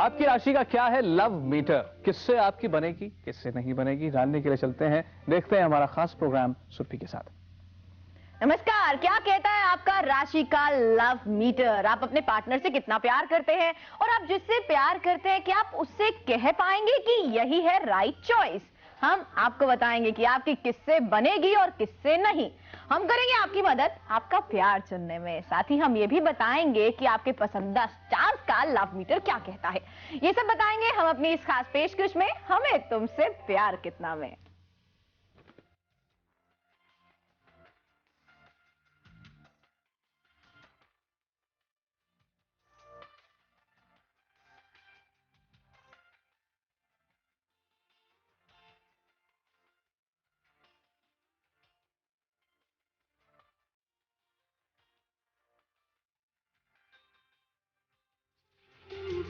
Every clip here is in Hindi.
आपकी राशि का क्या है लव मीटर, किससे आपकी बनेगी किससे नहीं बनेगी, जानने के लिए चलते हैं, देखते हैं हमारा खास प्रोग्राम सुप्पी के साथ। नमस्कार। क्या कहता है आपका राशि का लव मीटर? आप अपने पार्टनर से कितना प्यार करते हैं और आप जिससे प्यार करते हैं क्या आप उससे कह पाएंगे कि यही है राइट चॉइस? हम आपको बताएंगे कि आपकी किससे बनेगी और किससे नहीं। हम करेंगे आपकी मदद आपका प्यार चुनने में। साथ ही हम ये भी बताएंगे कि आपके पसंदीदा स्टार्स का लव मीटर क्या कहता है। ये सब बताएंगे हम अपनी इस खास पेशकश में हमें तुमसे प्यार कितना में।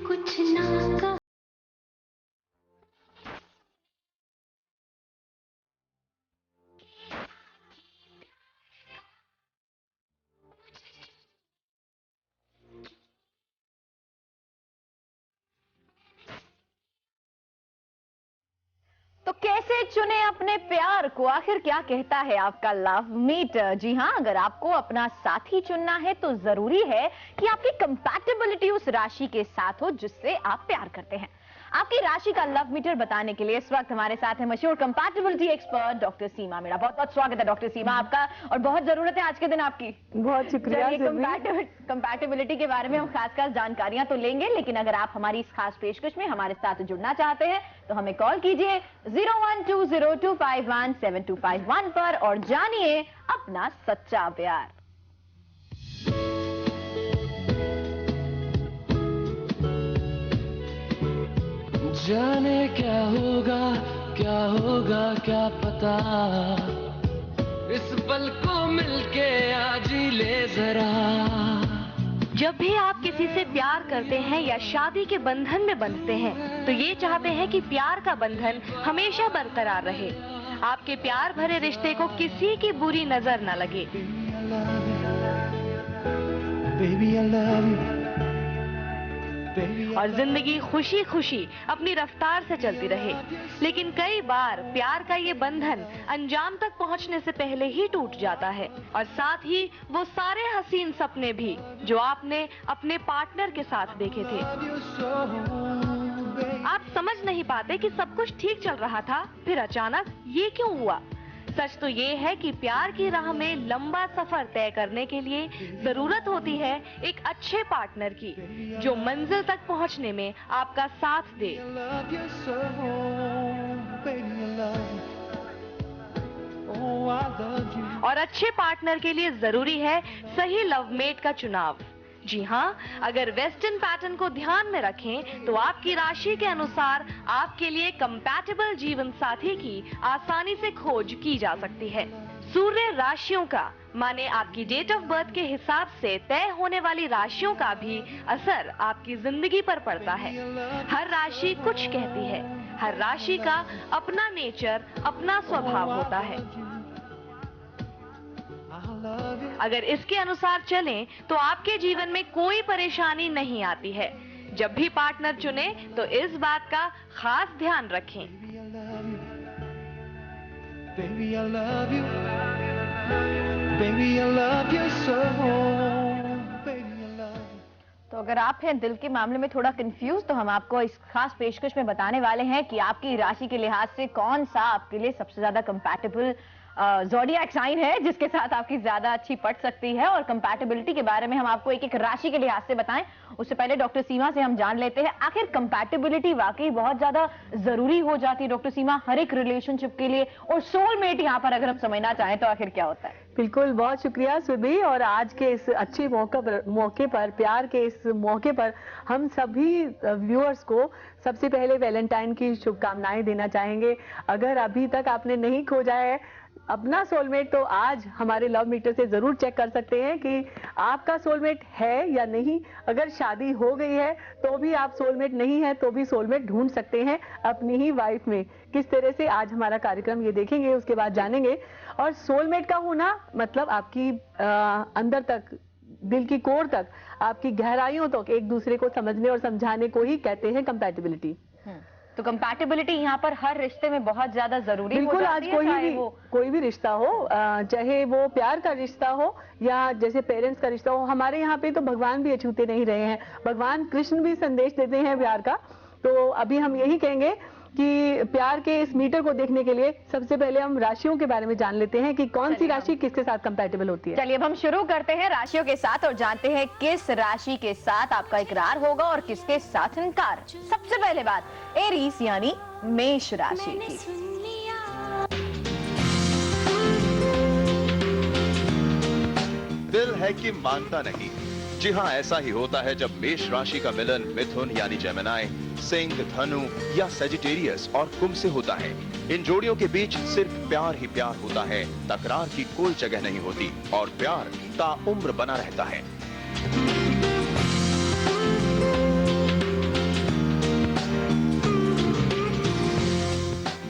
कुछ ना कहा। तो कैसे चुने अपने प्यार को? आखिर क्या कहता है आपका लव मीटर? जी हां, अगर आपको अपना साथी चुनना है तो जरूरी है कि आपकी कंपैटिबिलिटी उस राशि के साथ हो जिससे आप प्यार करते हैं। आपकी राशि का लव मीटर बताने के लिए इस वक्त हमारे साथ है मशहूर कंपैटिबिलिटी एक्सपर्ट डॉक्टर सीमा मीणा। बहुत बहुत स्वागत है डॉक्टर सीमा आपका, और बहुत जरूरत है आज के दिन आपकी। बहुत शुक्रिया। कंपैटिबिलिटी के बारे में हम खास जानकारियां तो लेंगे, लेकिन अगर आप हमारी इस खास पेशकश में हमारे साथ जुड़ना चाहते हैं तो हमें कॉल कीजिए 0120251725 पर और जानिए अपना सच्चा प्यार। जाने क्या होगा क्या पता, इस पल को मिलके आज ही ले जरा। जब भी आप किसी से प्यार करते हैं या शादी के बंधन में बंधते हैं तो ये चाहते हैं कि प्यार का बंधन हमेशा बरकरार रहे, आपके प्यार भरे रिश्ते को किसी की बुरी नजर न लगे। Baby, I love you. और जिंदगी खुशी खुशी अपनी रफ्तार से चलती रहे। लेकिन कई बार प्यार का ये बंधन अंजाम तक पहुंचने से पहले ही टूट जाता है, और साथ ही वो सारे हसीन सपने भी जो आपने अपने पार्टनर के साथ देखे थे। आप समझ नहीं पाते कि सब कुछ ठीक चल रहा था, फिर अचानक ये क्यों हुआ। सच तो ये है कि प्यार की राह में लंबा सफर तय करने के लिए जरूरत होती है एक अच्छे पार्टनर की, जो मंजिल तक पहुंचने में आपका साथ दे। और अच्छे पार्टनर के लिए जरूरी है सही लवमेट का चुनाव। जी हाँ, अगर वेस्टर्न पैटर्न को ध्यान में रखें तो आपकी राशि के अनुसार आपके लिए कंपैटिबल जीवन साथी की आसानी से खोज की जा सकती है। सूर्य राशियों का माने आपकी डेट ऑफ बर्थ के हिसाब से तय होने वाली राशियों का भी असर आपकी जिंदगी पर पड़ता है। हर राशि कुछ कहती है, हर राशि का अपना नेचर, अपना स्वभाव होता है। अगर इसके अनुसार चलें तो आपके जीवन में कोई परेशानी नहीं आती है। जब भी पार्टनर चुने तो इस बात का खास ध्यान रखें। Baby, I love you. Baby, I love you so. Baby, I love you. तो अगर आप हैं दिल के मामले में थोड़ा कंफ्यूज, तो हम आपको इस खास पेशकश में बताने वाले हैं कि आपकी राशि के लिहाज से कौन सा आपके लिए सबसे ज्यादा कंपैटिबल ज़ोडिएक साइन है जिसके साथ आपकी ज्यादा अच्छी पट सकती है। और कंपैटिबिलिटी के बारे में हम आपको एक एक राशि के लिहाज से बताएं, उससे पहले डॉक्टर सीमा से हम जान लेते हैं आखिर कंपैटिबिलिटी वाकई बहुत ज्यादा जरूरी हो जाती है डॉक्टर सीमा हर एक रिलेशनशिप के लिए, और सोलमेट यहाँ पर अगर हम समझना चाहें तो आखिर क्या होता है? बिल्कुल, बहुत शुक्रिया सुबी। और आज के इस अच्छे मौके पर प्यार के इस मौके पर हम सभी व्यूअर्स को सबसे पहले वैलेंटाइन की शुभकामनाएं देना चाहेंगे। अगर अभी तक आपने नहीं खोजा है अपना सोलमेट तो आज हमारे लव मीटर से जरूर चेक कर सकते हैं कि आपका सोलमेट है या नहीं। अगर शादी हो गई है तो भी आप सोलमेट नहीं है तो भी सोलमेट ढूंढ सकते हैं अपनी ही वाइफ में। किस तरह से आज हमारा कार्यक्रम ये देखेंगे, उसके बाद जानेंगे। और सोलमेट का होना मतलब आपकी अंदर तक दिल की कोर तक, आपकी गहराइयों तक एक दूसरे को समझने और समझाने को ही कहते हैं कंपैटिबिलिटी। तो कंपैटिबिलिटी यहाँ पर हर रिश्ते में बहुत ज्यादा जरूरी हो बिल्कुल, आज जाती है, चाहे वो कोई भी रिश्ता हो, चाहे वो प्यार का रिश्ता हो या जैसे पेरेंट्स का रिश्ता हो। हमारे यहाँ पे तो भगवान भी अछूते नहीं रहे हैं, भगवान कृष्ण भी संदेश देते हैं प्यार का। तो अभी हम यही कहेंगे कि प्यार के इस मीटर को देखने के लिए सबसे पहले हम राशियों के बारे में जान लेते हैं कि कौन सी राशि किसके साथ कंपैटिबल होती है। चलिए अब हम शुरू करते हैं राशियों के साथ और जानते हैं किस राशि के साथ आपका इकरार होगा और किसके साथ इनकार। सबसे पहले बात एरीज यानी मेष राशि की। दिल है कि मानता नहीं। जी हाँ, ऐसा ही होता है जब मेष राशि का मिलन मिथुन यानी जेमिनी, सिंह, धनु या सेजिटेरियस और कुंभ से होता है। इन जोड़ियों के बीच सिर्फ प्यार ही प्यार होता है, तकरार की कोई जगह नहीं होती और प्यार ताउम्र बना रहता है।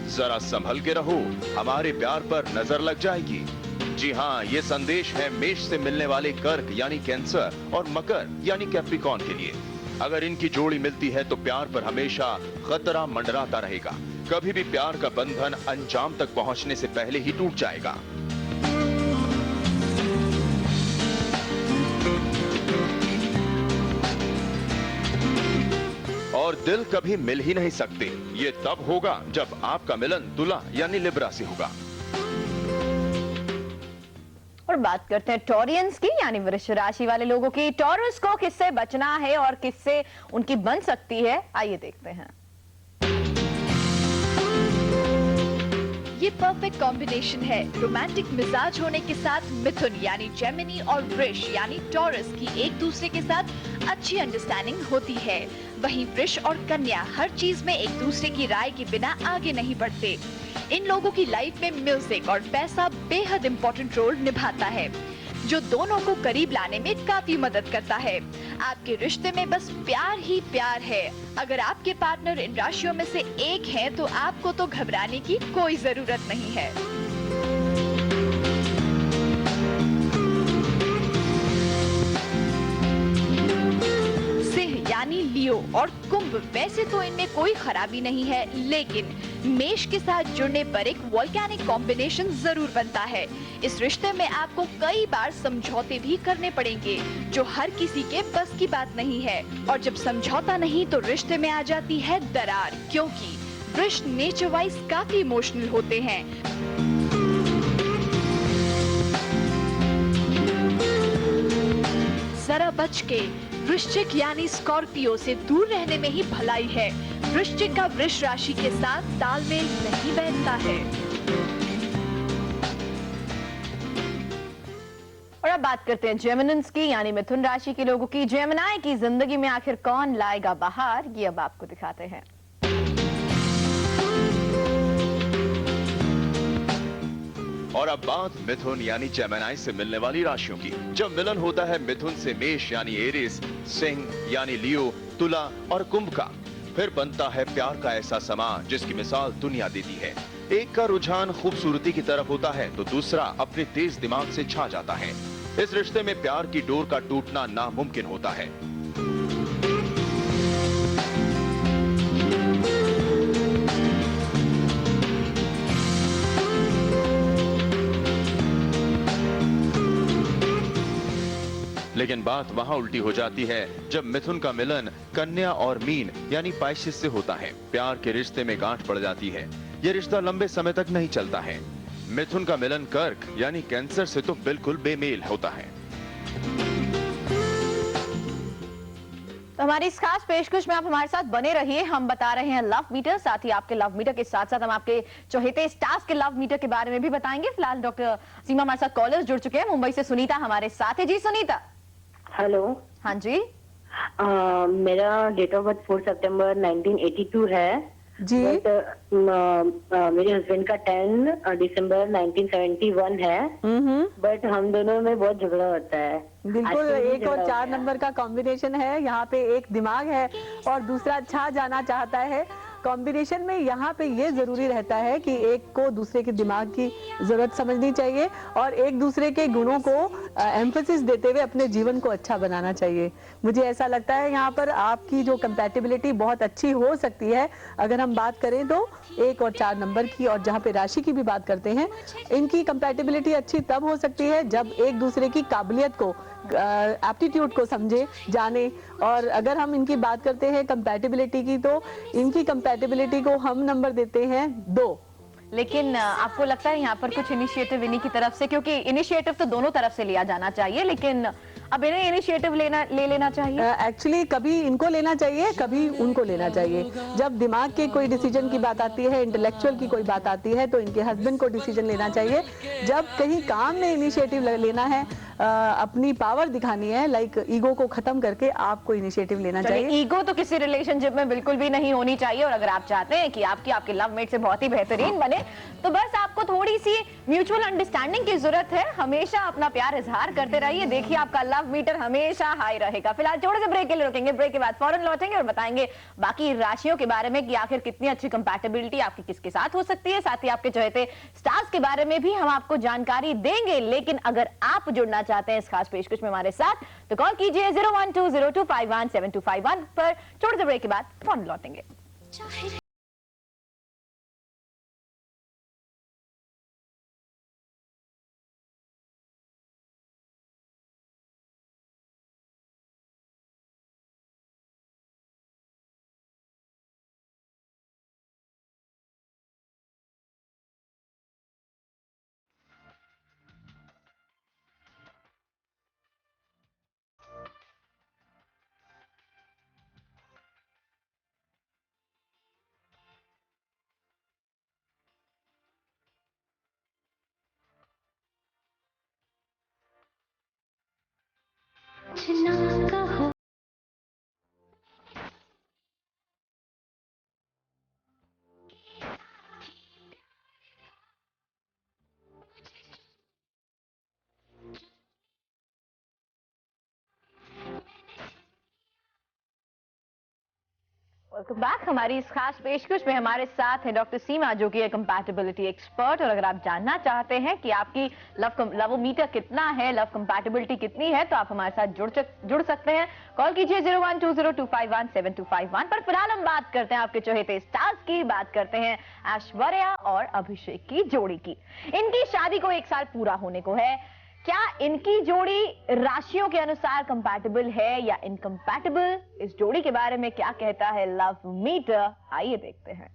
जरा संभल के रहो, हमारे प्यार पर नजर लग जाएगी। जी हाँ, ये संदेश है मेष से मिलने वाले कर्क यानी कैंसर और मकर यानी कैप्रिकॉन के लिए। अगर इनकी जोड़ी मिलती है तो प्यार पर हमेशा खतरा मंडराता रहेगा। कभी भी प्यार का बंधन अंजाम तक पहुंचने से पहले ही टूट जाएगा। और दिल कभी मिल ही नहीं सकते। ये तब होगा जब आपका मिलन तुला यानी लिब्रा से होगा। और बात करते हैं टॉरियंस की यानी वृष राशि वाले लोगों की। टॉरस को किससे बचना है और किससे उनकी बन सकती है, आइए देखते हैं। ये परफेक्ट कॉम्बिनेशन है। रोमांटिक मिजाज होने के साथ मिथुन यानी जेमिनी और वृष यानी टॉरस की एक दूसरे के साथ अच्छी अंडरस्टैंडिंग होती है। वहीं वृष और कन्या हर चीज में एक दूसरे की राय के बिना आगे नहीं बढ़ते। इन लोगों की लाइफ में म्यूजिक और पैसा बेहद इम्पोर्टेंट रोल निभाता है, जो दोनों को करीब लाने में काफी मदद करता है। आपके रिश्ते में बस प्यार ही प्यार है। अगर आपके पार्टनर इन राशियों में से एक है तो आपको तो घबराने की कोई जरूरत नहीं है। सिंह यानी लियो और कुंभ, वैसे तो इनमें कोई खराबी नहीं है, लेकिन मेष के साथ जुड़ने पर एक वोल्केनिक कॉम्बिनेशन जरूर बनता है। इस रिश्ते में आपको कई बार समझौते भी करने पड़ेंगे, जो हर किसी के बस की बात नहीं है। और जब समझौता नहीं तो रिश्ते में आ जाती है दरार, क्योंकि वृष नेचर वाइज काफी इमोशनल होते हैं। जरा बच के वृश्चिक यानी स्कॉर्पियो से दूर रहने में ही भलाई है। वृश्चिक का वृष राशि के साथ तालमेल नहीं बैठता है। और अब बात करते हैं जेमिनिन्स की यानी मिथुन राशि के लोगों की। जेमिनी की जिंदगी में आखिर कौन लाएगा बहार, ये अब आपको दिखाते हैं। और अब बात मिथुन यानी जेमिनी से मिलने वाली राशियों की। जब मिलन होता है मिथुन से मेष यानी एरिस, सिंह यानी लियो, तुला और कुंभ का, फिर बनता है प्यार का ऐसा समा जिसकी मिसाल दुनिया देती है। एक का रुझान खूबसूरती की तरफ होता है तो दूसरा अपने तेज दिमाग से छा जाता है। इस रिश्ते में प्यार की डोर का टूटना नामुमकिन होता है। लेकिन बात वहां उल्टी हो जाती है जब मिथुन का मिलन कन्या और मीन यानी पाइसेस से होता है। प्यार के रिश्ते में गांठ पड़ जाती है। यह रिश्ता लंबे समय तक नहीं चलता है। मिथुन का मिलन कर्क यानी कैंसर से तो बिल्कुल बेमेल होता है। तो हमारी इस खास पेशकश में आप हमारे साथ बने रहिए। हम बता रहे हैं लव मीटर, साथ ही आपके लव मीटर के साथ साथ हम आपके चहेते स्टार्स के लव मीटर के बारे में भी बताएंगे। फिलहाल डॉक्टर सीमा हमारे साथ कॉलर्स जुड़ चुके हैं। मुंबई से सुनीता हमारे साथ है। जी सुनीता। हेलो। हाँ जी। मेरा डेट ऑफ बर्थ 4 सितंबर 1982 है जी। मेरे हस्बैंड का 10 दिसंबर 1971 है। बट हम दोनों में बहुत झगड़ा होता है। बिल्कुल, 1 और 4 नंबर का कॉम्बिनेशन है। यहाँ पे एक दिमाग है और दूसरा छा जाना चाहता है। कॉम्बिनेशन में यहाँ पे ये जरूरी रहता है कि एक को दूसरे के दिमाग की जरूरत समझनी चाहिए और एक दूसरे के गुणों को एम्फेसिस देते हुए अपने जीवन को अच्छा बनाना चाहिए। मुझे ऐसा लगता है यहाँ पर आपकी जो कंपैटिबिलिटी बहुत अच्छी हो सकती है अगर हम बात करें तो 1 और 4 नंबर की, और जहाँ पे राशि की भी बात करते हैं, इनकी कंपैटिबिलिटी अच्छी तब हो सकती है जब एक दूसरे की काबिलियत को, एप्टीट्यूड को समझे, जाने। और अगर हम इनकी बात करते हैं कंपैटिबिलिटी की, तो इनकी कंपैटिबिलिटी को हम नंबर देते हैं 2। लेकिन आपको लगता है यहाँ पर कुछ इनिशिएटिव इन्हीं की तरफ से, क्योंकि इनिशिएटिव तो दोनों तरफ से लिया जाना चाहिए, लेकिन अब इन्हें इनिशिएटिव ले लेना चाहिए? एक्चुअली कभी इनको लेना चाहिए, कभी उनको लेना चाहिए। जब दिमाग के कोई डिसीजन की बात आती है, इंटेलेक्चुअल की कोई बात आती है, तो इनके हस्बैंड को डिसीजन लेना चाहिए। जब कहीं काम में इनिशिएटिव लेना है, अपनी पावर दिखानी है, लाइक ईगो को खत्म करके आपको इनिशिएटिव लेना चाहिए। ईगो तो किसी रिलेशनशिप में बिल्कुल भी नहीं होनी चाहिए, और अगर आप चाहते हैं कि आपके लव मेट से बहुत ही बेहतरीन बने, तो बस आपको थोड़ी सी म्यूचुअल अंडरस्टैंडिंग की जरूरत है। हमेशा अपना प्यार इजहार करते रहिए, देखिए आपका लव मीटर हमेशा हाई रहेगा। फिलहाल छोटे से ब्रेक के लिए रुकेंगे, ब्रेक के बाद फौरन लौटेंगे और बताएंगे बाकी राशियों के बारे में कि आखिर कितनी अच्छी कंपैटिबिलिटी आपकी किसके साथ हो सकती है। साथ ही आपके चहेते स्टार्स के बारे में भी हम आपको जानकारी देंगे। लेकिन अगर आप जुड़ना चाहते हैं इस खास पेशकश में हमारे साथ, तो कॉल कीजिए 01202517251 पर। छोटे से ब्रेक के बाद फौरन लौटेंगे। Welcome back. हमारी इस खास पेशकश में हमारे साथ है डॉक्टर सीमा, जो कि है कंपैटिबिलिटी एक्सपर्ट। और अगर आप जानना चाहते हैं कि आपकी लव मीटर कितना है, लव कंपैटिबिलिटी कितनी है, तो आप हमारे साथ जुड़ सकते हैं। कॉल कीजिए 01202517251 पर। फिलहाल हम बात करते हैं आपके चहेते स्टार्स की, बात करते हैं ऐश्वर्या और अभिषेक की जोड़ी की। इनकी शादी को 1 साल पूरा होने को है। क्या इनकी जोड़ी राशियों के अनुसार कंपैटिबल है या इनकम्पैटिबल? इस जोड़ी के बारे में क्या कहता है लव मीटर, आइए देखते हैं।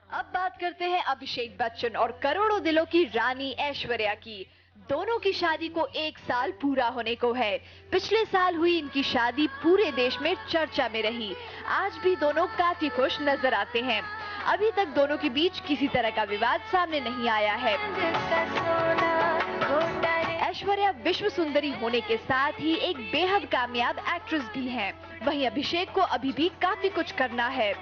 अब बात करते हैं अभिषेक बच्चन और करोड़ों दिलों की रानी ऐश्वर्या की। दोनों की शादी को 1 साल पूरा होने को है। पिछले साल हुई इनकी शादी पूरे देश में चर्चा में रही। आज भी दोनों काफी खुश नजर आते हैं। अभी तक दोनों के बीच किसी तरह का विवाद सामने नहीं आया है। ऐश्वर्या विश्व सुंदरी होने के साथ ही एक बेहद कामयाब एक्ट्रेस भी हैं। वहीं अभिषेक को अभी भी काफी कुछ करना है।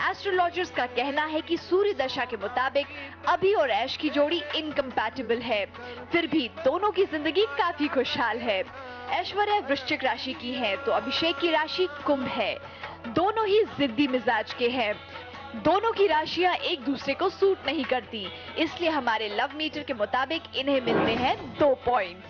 एस्ट्रोलॉजर्स का कहना है कि सूर्य दशा के मुताबिक अभी और ऐश की जोड़ी इनकम्पैटिबल है। फिर भी दोनों की जिंदगी काफी खुशहाल है। ऐश्वर्या वृश्चिक राशि की है तो अभिषेक की राशि कुंभ है। दोनों ही जिद्दी मिजाज के हैं। दोनों की राशियां एक दूसरे को सूट नहीं करती, इसलिए हमारे लव मीटर के मुताबिक इन्हें मिलते हैं 2 पॉइंट्स।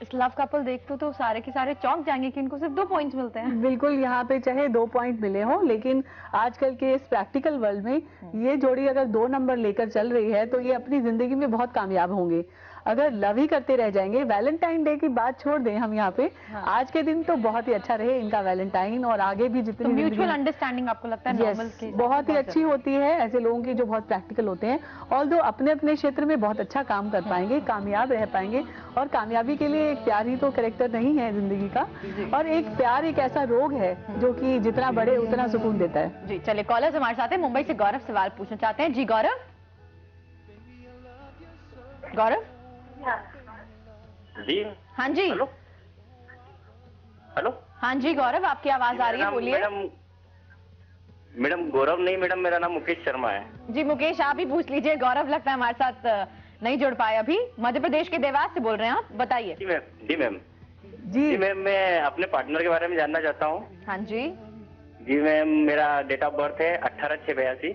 इस लव कपल देखते तो सारे के सारे चौंक जाएंगे कि इनको सिर्फ 2 पॉइंट्स मिलते हैं। बिल्कुल, यहाँ पे चाहे 2 पॉइंट मिले हो, लेकिन आजकल के इस प्रैक्टिकल वर्ल्ड में ये जोड़ी अगर 2 नंबर लेकर चल रही है तो ये अपनी जिंदगी में बहुत कामयाब होंगे। अगर लव ही करते रह जाएंगे, वैलेंटाइन डे की बात छोड़ दें हम यहाँ पे, आज के दिन तो बहुत ही अच्छा रहे इनका वैलेंटाइन, और आगे भी जितनी म्यूचुअल अंडरस्टैंडिंग आपको लगता है नॉर्मल की बहुत ही अच्छी होती है ऐसे लोगों की जो बहुत प्रैक्टिकल होते हैं। ऑल्दो अपने अपने क्षेत्र में बहुत अच्छा काम कर पाएंगे, कामयाब रह पाएंगे। और कामयाबी के लिए एक प्यार ही तो कैरेक्टर नहीं है जिंदगी का, और एक प्यार एक ऐसा रोग है जो कि जितना बढ़े उतना सुकून देता है। जी चलिए, कॉलर्स हमारे साथ है। मुंबई से गौरव सवाल पूछना चाहते हैं। जी गौरव। गौरव जी। हाँ जी। Hello hello. हाँ जी गौरव, आपकी आवाज आ रही है, बोलिए। मैडम गौरव नहीं मैडम, मेरा नाम मुकेश शर्मा है। जी मुकेश, आप ही पूछ लीजिए। गौरव लगता है हमारे साथ नहीं जुड़ पाए अभी। मध्य प्रदेश के देवास से बोल रहे हैं आप, बताइए। जी मैम। जी मैम, मैं अपने पार्टनर के बारे में जानना चाहता हूँ। हाँ जी। जी मैम, मेरा डेट ऑफ बर्थ है 18/6/82।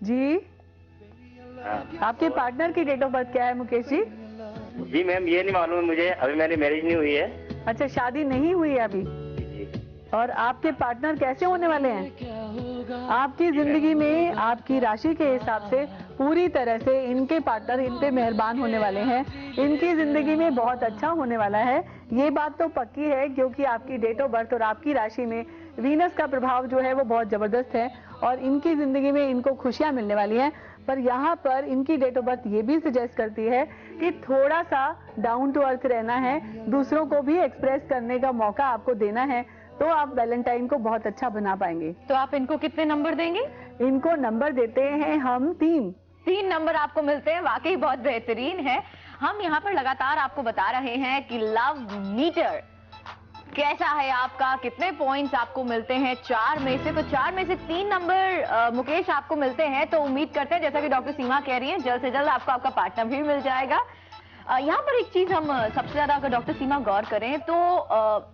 जी, हाँ। आपके पार्टनर की डेट ऑफ बर्थ क्या है मुकेश जी? जी मैम, ये नहीं मालूम है मुझे, अभी मेरी मैरिज नहीं हुई है। अच्छा, शादी नहीं हुई है अभी। और आपके पार्टनर कैसे होने वाले हैं? आपकी जिंदगी में आपकी राशि के हिसाब से पूरी तरह से इनके पार्टनर इन पे मेहरबान होने वाले हैं। इनकी जिंदगी में बहुत अच्छा होने वाला है, ये बात तो पक्की है, क्योंकि आपकी डेट ऑफ बर्थ और आपकी राशि में वीनस का प्रभाव जो है वो बहुत जबरदस्त है और इनकी जिंदगी में इनको खुशियां मिलने वाली हैं। पर यहाँ पर इनकी डेट ऑफ बर्थ ये भी सजेस्ट करती है कि थोड़ा सा डाउन टू अर्थ रहना है, दूसरों को भी एक्सप्रेस करने का मौका आपको देना है, तो आप वैलेंटाइन को बहुत अच्छा बना पाएंगे। तो आप इनको कितने नंबर देंगे? इनको नंबर देते हैं हम 3 नंबर आपको मिलते हैं, वाकई बहुत बेहतरीन है। हम यहाँ पर लगातार आपको बता रहे हैं कि लव मीटर कैसा है आपका, कितने पॉइंट्स आपको मिलते हैं 4 में से। तो 4 में से 3 नंबर मुकेश आपको मिलते हैं, तो उम्मीद करते हैं जैसा कि डॉक्टर सीमा कह रही है जल्द से जल्द आपको आपका पार्टनर भी मिल जाएगा। यहाँ पर एक चीज हम सबसे ज्यादा अगर डॉक्टर सीमा गौर करें तो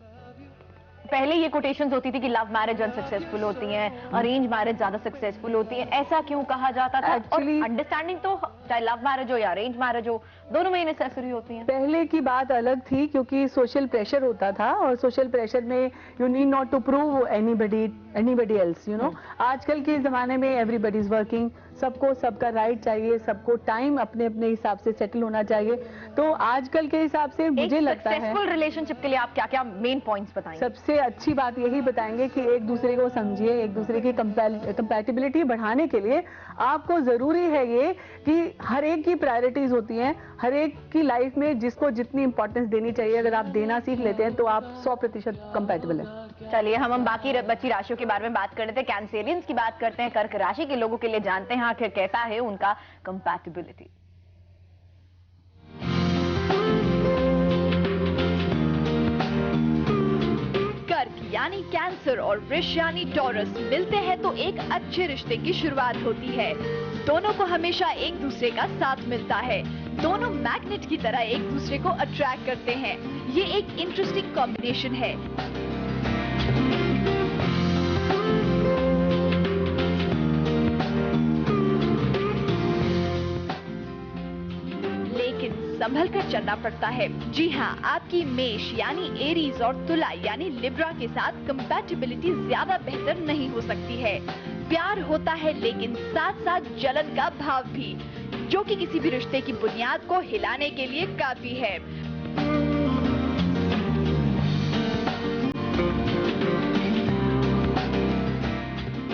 पहले ये कोटेशंस होती थी कि लव मैरिज अनसक्सेसफुल होती हैं, अरेंज मैरिज ज्यादा सक्सेसफुल होती है, ऐसा क्यों कहा जाता था? और अंडरस्टैंडिंग तो चाहे लव मैरिज हो या अरेंज मैरिज हो, दोनों में नेसेसरी होती है। पहले की बात अलग थी, क्योंकि सोशल प्रेशर होता था और सोशल प्रेशर में you need not to prove anybody else, you know. आजकल के जमाने में एवरीबडी इज वर्किंग, सबको सबका राइट चाहिए, सबको टाइम अपने अपने हिसाब से सेटल होना चाहिए। तो आजकल के हिसाब से मुझे लगता है सक्सेसफुल रिलेशनशिप के लिए आप क्या क्या मेन पॉइंट्स बताएंगे? सबसे अच्छी बात यही बताएंगे कि एक दूसरे को समझिए, एक दूसरे की कंपैटिबिलिटी बढ़ाने के लिए आपको जरूरी है ये कि हर एक की प्रायोरिटीज होती हैं, हर एक की लाइफ में जिसको जितनी इंपॉर्टेंस देनी चाहिए अगर आप देना सीख लेते हैं तो आप 100% कंपैटिबल है। चलिए हम बाकी बची राशियों के बारे में बात कर लेते हैं, कैंसेरियंस की बात करते हैं, कर्क राशि के लोगों के लिए जानते हैं आखिर कैसा है उनका कंपैटिबिलिटी। कर्क यानी कैंसर और वृष यानी टॉरस मिलते हैं तो एक अच्छे रिश्ते की शुरुआत होती है। दोनों को हमेशा एक दूसरे का साथ मिलता है, दोनों मैग्नेट की तरह एक दूसरे को अट्रैक्ट करते हैं। ये एक इंटरेस्टिंग कॉम्बिनेशन है। लेकिन संभल कर चलना पड़ता है। जी हाँ, आपकी मेष यानी एरीज और तुला यानी लिब्रा के साथ कंपैटिबिलिटी ज्यादा बेहतर नहीं हो सकती है। प्यार होता है लेकिन साथ साथ जलन का भाव भी, जो कि किसी भी रिश्ते की बुनियाद को हिलाने के लिए काफी है।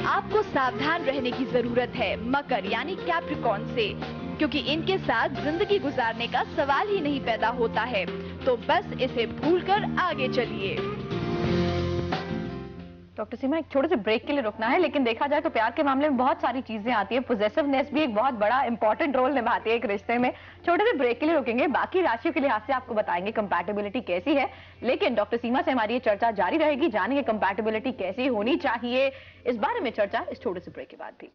आपको सावधान रहने की जरूरत है मकर यानी कैप्रिकॉर्न से, क्योंकि इनके साथ जिंदगी गुजारने का सवाल ही नहीं पैदा होता है। तो बस इसे भूलकर आगे चलिए। डॉक्टर सीमा, एक छोटे से ब्रेक के लिए रुकना है, लेकिन देखा जाए तो प्यार के मामले में बहुत सारी चीजें आती है, पोजेसिवनेस भी एक बहुत बड़ा इंपॉर्टेंट रोल निभाती है एक रिश्ते में। छोटे से ब्रेक के लिए रुकेंगे, बाकी राशियों के लिहाज से आपको बताएंगे कंपैटिबिलिटी कैसी है, लेकिन डॉक्टर सीमा से हमारी ये चर्चा जारी रहेगी, जानेंगे कंपैटिबिलिटी कैसी होनी चाहिए, इस बारे में चर्चा इस छोटे से ब्रेक के बाद भी।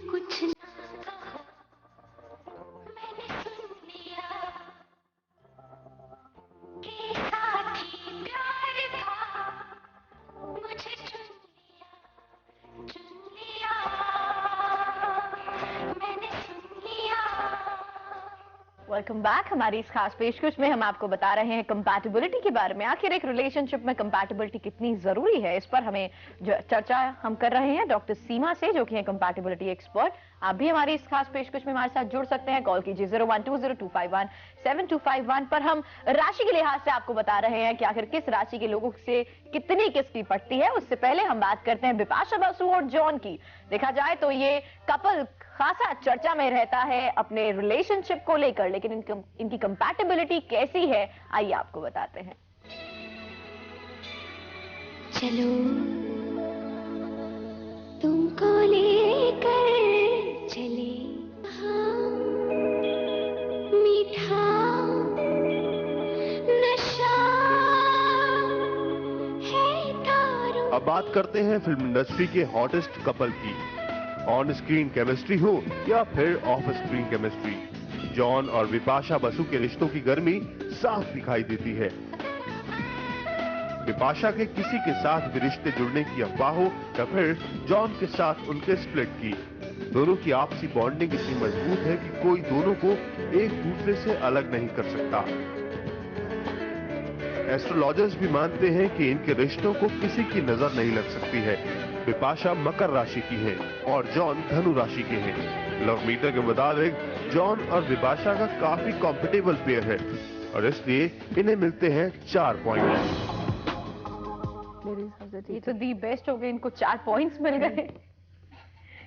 कुछ ना कहा, मैंने सुन लिया कि साथी प्यार था, मुझे चुन लिया, मैंने सुन लिया। Welcome back. हमारी इस खास पेशकश में हम आपको बता रहे हैं कंपैटिबिलिटी के बारे में। आखिर एक रिलेशनशिप में कंपैटिबिलिटी कितनी जरूरी है, इस पर हमें जो चर्चा हम कर रहे हैं डॉक्टर सीमा से, जो कि है कंपैटिबिलिटी एक्सपर्ट। आप भी हमारी इस खास पेशकश में हमारे साथ जुड़ सकते हैं, कॉल कीजिए 012025172251 पर। हम राशि के लिहाज से आपको बता रहे हैं कि आखिर किस राशि के लोगों से कितनी किसकी पटती है। उससे पहले हम बात करते हैं बिपाशा बसु और जॉन की। देखा जाए तो ये कपल खासा चर्चा में रहता है अपने रिलेशनशिप को लेकर, लेकिन इनकी कंपैटिबिलिटी कैसी है आइए आपको बताते हैं। चलो तुमको लेकर चले हाँ, मीठा नशा है दारू। अब बात करते हैं फिल्म इंडस्ट्री के हॉटेस्ट कपल की। ऑन स्क्रीन केमिस्ट्री हो या फिर ऑफ स्क्रीन केमिस्ट्री, जॉन और बिपाशा बसु के रिश्तों की गर्मी साफ दिखाई देती है। बिपाशा के किसी के साथ भी रिश्ते जुड़ने की अफवाह हो या फिर जॉन के साथ उनके स्प्लिट की, दोनों की आपसी बॉन्डिंग इतनी मजबूत है कि कोई दोनों को एक दूसरे से अलग नहीं कर सकता। एस्ट्रोलॉजर्स भी मानते हैं कि इनके रिश्तों को किसी की नजर नहीं लग सकती है। बिपाशा मकर राशि की है और जॉन धनु राशि के हैं। लव मीटर के मुताबिक जॉन और बिपाशा का काफी कॉम्पिटेबल पेयर है और इसलिए इन्हें मिलते हैं 4 पॉइंट। ये तो दी बेस्ट हो गई, इनको 4 पॉइंट्स मिल गए।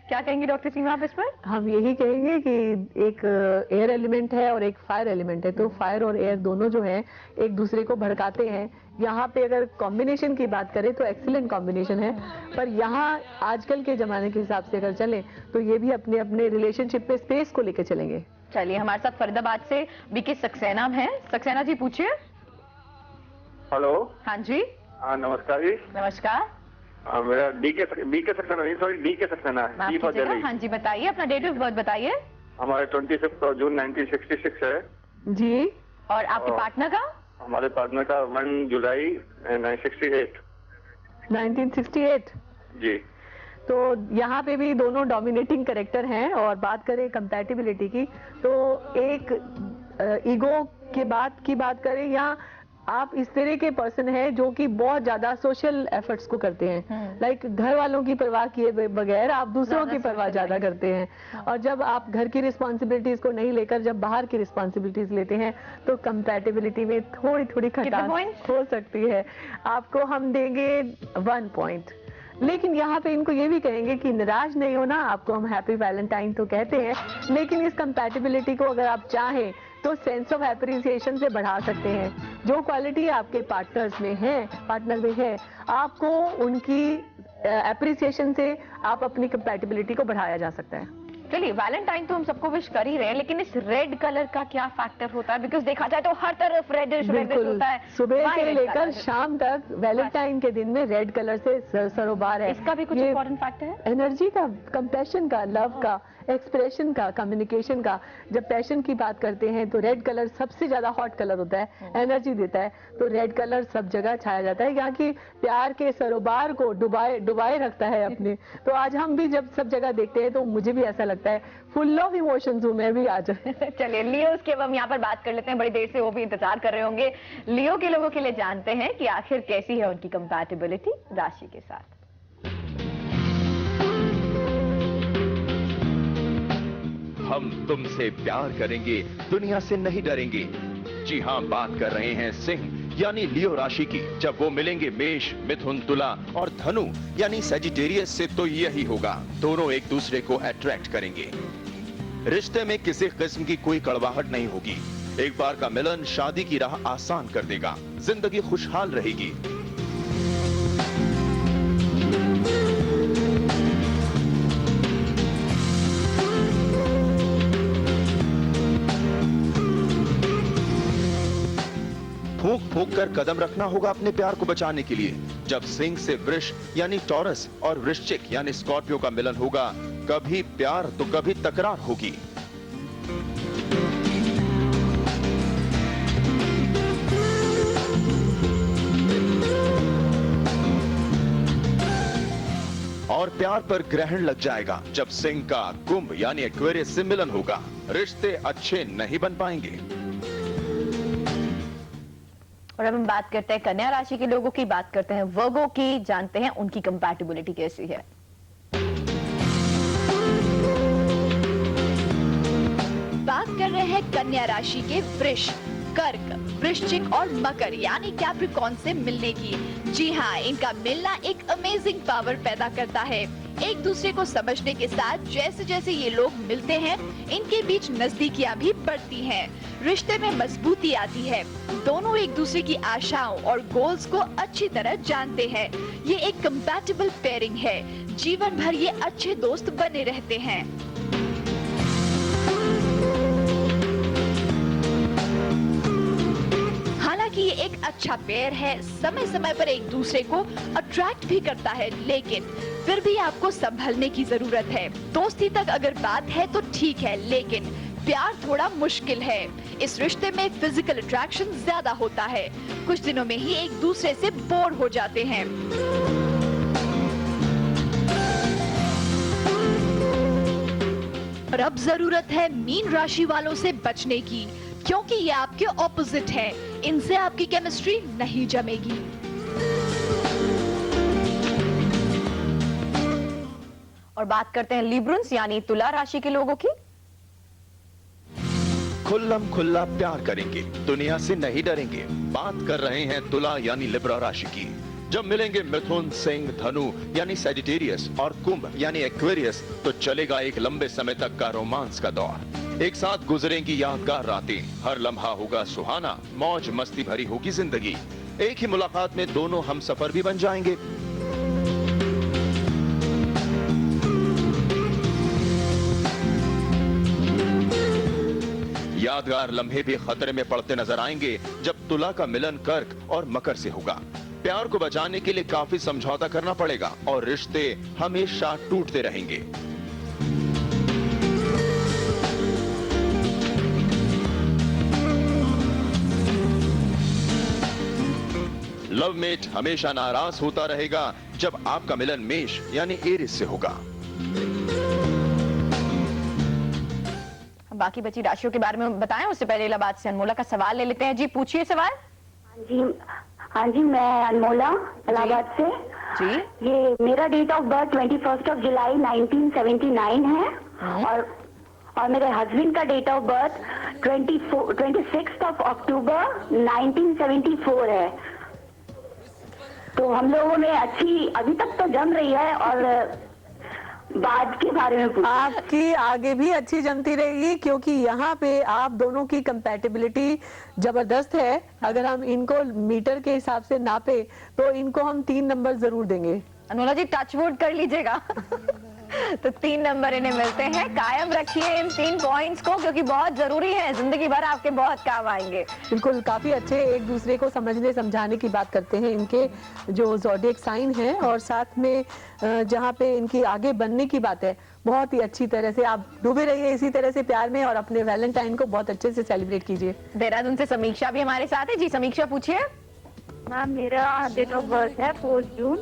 क्या कहेंगे डॉक्टर सीमा आप इस पर? हम यही कहेंगे कि एक एयर एलिमेंट है और एक फायर एलिमेंट है, तो फायर और एयर दोनों जो हैं एक दूसरे को भड़काते हैं। यहाँ पे अगर कॉम्बिनेशन की बात करें तो एक्सीलेंट कॉम्बिनेशन है, पर यहाँ आजकल के जमाने के हिसाब से अगर चलें तो ये भी अपने अपने रिलेशनशिप में स्पेस को लेकर चलेंगे। चलिए हमारे साथ फरीदाबाद से बीके सक्सेना है। सक्सेना जी पूछिए। हेलो। हाँ जी। नमस्कार जी। नमस्कार। मेरा बीके सक्सेना नहीं, सॉरी डीके सक्सेना है। माफ कीजिएगा। हाँ जी बताइए, अपना डेट ऑफ बर्थ बताइए। हमारे 25 जून 1966 है जी। और आपके पार्टनर का? हमारे पार्टनर का 1 जुलाई 1968। 1968 जी। तो यहाँ पे भी दोनों डोमिनेटिंग कैरेक्टर हैं। और बात करें कंपैटिबिलिटी की तो एक ईगो के बात करें, या आप इस तरह के पर्सन हैं जो कि बहुत ज्यादा सोशल एफर्ट्स को करते हैं। लाइक घर वालों की परवाह किए बगैर आप दूसरों की परवाह ज्यादा करते हैं। और जब आप घर की रिस्पॉन्सिबिलिटीज को नहीं लेकर जब बाहर की रिस्पॉन्सिबिलिटीज लेते हैं तो कंपैटिबिलिटी में थोड़ी खटास हो सकती है। आपको हम देंगे 1 पॉइंट। लेकिन यहाँ पे इनको ये भी कहेंगे कि निराश नहीं होना। आपको हम हैप्पी वैलेंटाइन तो कहते हैं, लेकिन इस कंपैटिबिलिटी को अगर आप चाहें तो सेंस ऑफ एप्रिसिएशन से बढ़ा सकते हैं। जो क्वालिटी आपके पार्टनर में है, आपको उनकी एप्रिसिएशन से आप अपनी कंपैटिबिलिटी को बढ़ाया जा सकता है। चलिए वैलेंटाइन तो हम सबको विश कर ही रहे हैं, लेकिन इस रेड कलर का क्या फैक्टर होता है? बिकॉज देखा जाए तो हर तरफ रेडिश होता है। सुबह से लेकर शाम तक वैलेंटाइन के दिन में रेड कलर से सरोबार है। इसका भी कुछ इंपॉर्टेंट फैक्टर है? एनर्जी का, कंपैशन का, लव का, एक्सप्रेशन का, कम्युनिकेशन का। जब पैशन की बात करते हैं तो रेड कलर सबसे ज्यादा हॉट कलर होता है, एनर्जी देता है। तो रेड कलर सब जगह छाया जाता है, यहाँ की प्यार के सरोबार को डुबाए रखता है अपने। तो आज हम भी जब सब जगह देखते हैं तो मुझे भी ऐसा लगता है फुल ऑफ इमोशंस हूँ मैं भी आज। चलिए लियो के हम यहाँ पर बात कर लेते हैं। बड़ी देर से वो भी इंतजार कर रहे होंगे। लियो के लोगों के लिए जानते हैं कि आखिर कैसी है उनकी कंपैटिबिलिटी राशि के साथ। हम तुमसे प्यार करेंगे, दुनिया से नहीं डरेंगे। जी हाँ, बात कर रहे हैं सिंह यानी लियो राशि की। जब वो मिलेंगे मेष, मिथुन, तुला और धनु यानी सजिटेरियस से तो यही होगा, दोनों एक दूसरे को अट्रैक्ट करेंगे। रिश्ते में किसी किस्म की कोई कड़वाहट नहीं होगी। एक बार का मिलन शादी की राह आसान कर देगा, जिंदगी खुशहाल रहेगी। फूंक फूंक कर कदम रखना होगा अपने प्यार को बचाने के लिए। जब सिंह से वृष यानी टॉरस और वृश्चिक यानी स्कॉर्पियो का मिलन होगा, कभी प्यार तो कभी तकरार होगी। और प्यार पर ग्रहण लग जाएगा जब सिंह का कुंभ यानी एक्वेरियस से मिलन होगा। रिश्ते अच्छे नहीं बन पाएंगे। और अब हम बात करते हैं कन्या राशि के लोगों की, बात करते हैं वर्गो की, जानते हैं उनकी कंपैटिबिलिटी कैसी है। बात कर रहे हैं कन्या राशि के वृष। कर्क, वृश्चिक और मकर यानी कैप्रिकॉर्न से मिलने की। जी हाँ, इनका मिलना एक अमेजिंग पावर पैदा करता है। एक दूसरे को समझने के साथ जैसे जैसे ये लोग मिलते हैं, इनके बीच नजदीकियां भी बढ़ती हैं। रिश्ते में मजबूती आती है। दोनों एक दूसरे की आशाओं और गोल्स को अच्छी तरह जानते हैं। ये एक कंपैटिबल पेयरिंग है। जीवन भर ये अच्छे दोस्त बने रहते हैं। हालांकि ये एक अच्छा पेयर है, समय समय पर एक दूसरे को अट्रैक्ट भी करता है, लेकिन फिर भी आपको संभलने की जरूरत है। दोस्ती तक अगर बात है तो ठीक है, लेकिन प्यार थोड़ा मुश्किल है। इस रिश्ते में फिजिकल अट्रैक्शन ज्यादा होता है। कुछ दिनों में ही एक दूसरे से बोर हो जाते हैं। और अब जरूरत है मीन राशि वालों से बचने की, क्योंकि ये आपके ऑपोजिट है। इनसे आपकी केमिस्ट्री नहीं जमेगी। और बात करते हैं लिब्रन्स यानी तुला राशि के लोगों की। खुल्लम खुल्ला प्यार करेंगे, दुनिया से नहीं डरेंगे। बात कर रहे हैं तुला यानी लिब्रा राशि की। जब मिलेंगे मिथुन, सिंह, धनु यानी सैजिटेरियस और कुंभ यानी एक्वेरियस, तो चलेगा एक लंबे समय तक का रोमांस का दौर। एक साथ गुजरेंगी यादगार रातें, हर लम्हा होगा सुहाना, मौज मस्ती भरी होगी जिंदगी। एक ही मुलाकात में दोनों हम सफर भी बन जाएंगे। यादगार लम्हे भी खतरे में पड़ते नजर आएंगे जब तुला का मिलन कर्क और मकर से होगा। प्यार को बचाने के लिए काफी समझौता करना पड़ेगा और रिश्ते हमेशा टूटते रहेंगे। लवमेट हमेशा नाराज होता रहेगा जब आपका मिलन मेष यानी एरिस से होगा। बाकी बची राशियों के बारे में बताएं, उससे पहले इलाहाबाद से अनमोला का सवाल ले लेते हैं। जी पूछिए सवाल। हाँ जी, मैं अनमोला इलाहाबाद से। जी, ये मेरा डेट ऑफ बर्थ 21 जुलाई 1979 है और मेरे हस्बैंड का डेट ऑफ बर्थ 26 अक्टूबर 1974 है। तो हम लोगों में अच्छी अभी तक तो जम रही है और बाद के बारे में आपकी आगे भी अच्छी जमती रहेगी, क्योंकि यहाँ पे आप दोनों की कंपैटिबिलिटी जबरदस्त है। अगर हम इनको मीटर के हिसाब से नापे तो इनको हम 3 नंबर जरूर देंगे। अनमोला जी टच वुड कर लीजिएगा। तो 3 नंबर इन्हें मिलते हैं। कायम रखिए इन 3 पॉइंट्स को, क्योंकि बहुत जरूरी है, जिंदगी भर आपके बहुत काम आएंगे। बिल्कुल, काफी अच्छे एक दूसरे को समझने समझाने की बात करते हैं इनके जो ज़ोडिएक साइन है, और साथ में जहाँ पे इनकी आगे बनने की बात है, बहुत ही अच्छी तरह से आप डूबे रहिए इसी तरह से प्यार में और अपने वैलेंटाइन को बहुत अच्छे से सेलिब्रेट कीजिए। देहरादून से समीक्षा भी हमारे साथ है। जी समीक्षा पूछिए। मैम मेरा डेट ऑफ बर्थ है 4 जून।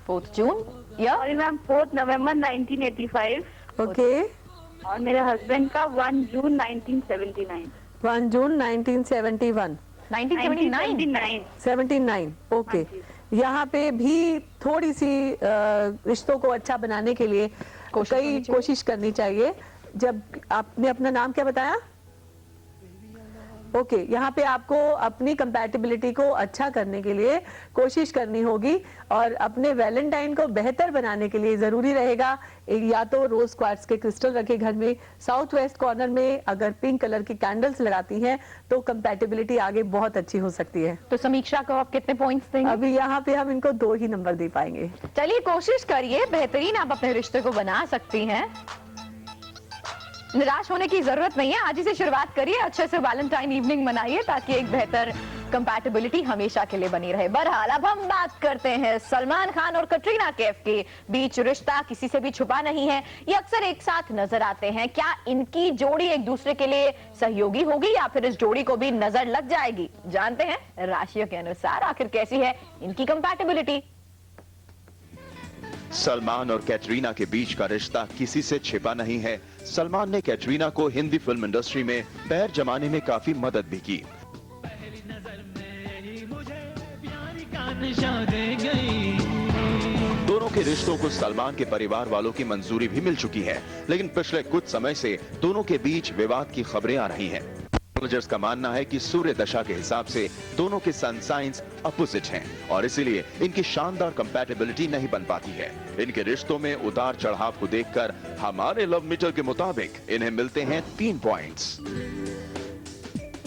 4 जून और मैम 4 नवंबर 1985। ओके। और मेरे हस्बैंड का 1 जून 1979। 1 जून 1971। 1979। ओके। यहाँ पे भी थोड़ी सी रिश्तों को अच्छा बनाने के लिए कोशिश करनी चाहिए। जब आपने अपना नाम क्या बताया? ओके, यहाँ पे आपको अपनी कंपैटिबिलिटी को अच्छा करने के लिए कोशिश करनी होगी और अपने वैलेंटाइन को बेहतर बनाने के लिए जरूरी रहेगा या तो रोज क्वार्ट्ज के क्रिस्टल रखे घर में, साउथ वेस्ट कॉर्नर में अगर पिंक कलर की कैंडल्स लगाती हैं तो कंपैटिबिलिटी आगे बहुत अच्छी हो सकती है। तो समीक्षा को आप कितने पॉइंट्स देंगे? अभी यहाँ पे हम इनको 2 ही नंबर दे पाएंगे। चलिए कोशिश करिए, बेहतरीन आप अपने रिश्ते को बना सकती हैं। निराश होने की जरूरत नहीं है, आज ही से शुरुआत करिए, अच्छे से वैलेंटाइन इवनिंग मनाइए ताकि एक बेहतर कंपैटिबिलिटी हमेशा के लिए बनी रहे। बहरहाल अब हम बात करते हैं सलमान खान और कटरीना कैफ के बीच रिश्ता किसी से भी छुपा नहीं है, ये अक्सर एक साथ नजर आते हैं। क्या इनकी जोड़ी एक दूसरे के लिए सहयोगी होगी या फिर इस जोड़ी को भी नजर लग जाएगी? जानते हैं राशियों के अनुसार आखिर कैसी है इनकी कंपैटिबिलिटी। सलमान और कैटरीना के बीच का रिश्ता किसी से छिपा नहीं है। सलमान ने कैटरीना को हिंदी फिल्म इंडस्ट्री में पैर जमाने में काफी मदद भी की। दोनों के रिश्तों को सलमान के परिवार वालों की मंजूरी भी मिल चुकी है, लेकिन पिछले कुछ समय से दोनों के बीच विवाद की खबरें आ रही हैं। एस्ट्रोलॉजर्स का मानना है कि सूर्य दशा के हिसाब से दोनों के सन साइंस अपोजिट हैं और इसीलिए इनकी शानदार कंपैटिबिलिटी नहीं बन पाती है। इनके रिश्तों में उतार चढ़ाव को देखकर हमारे लव मीटर के मुताबिक इन्हें मिलते हैं 3 पॉइंट्स।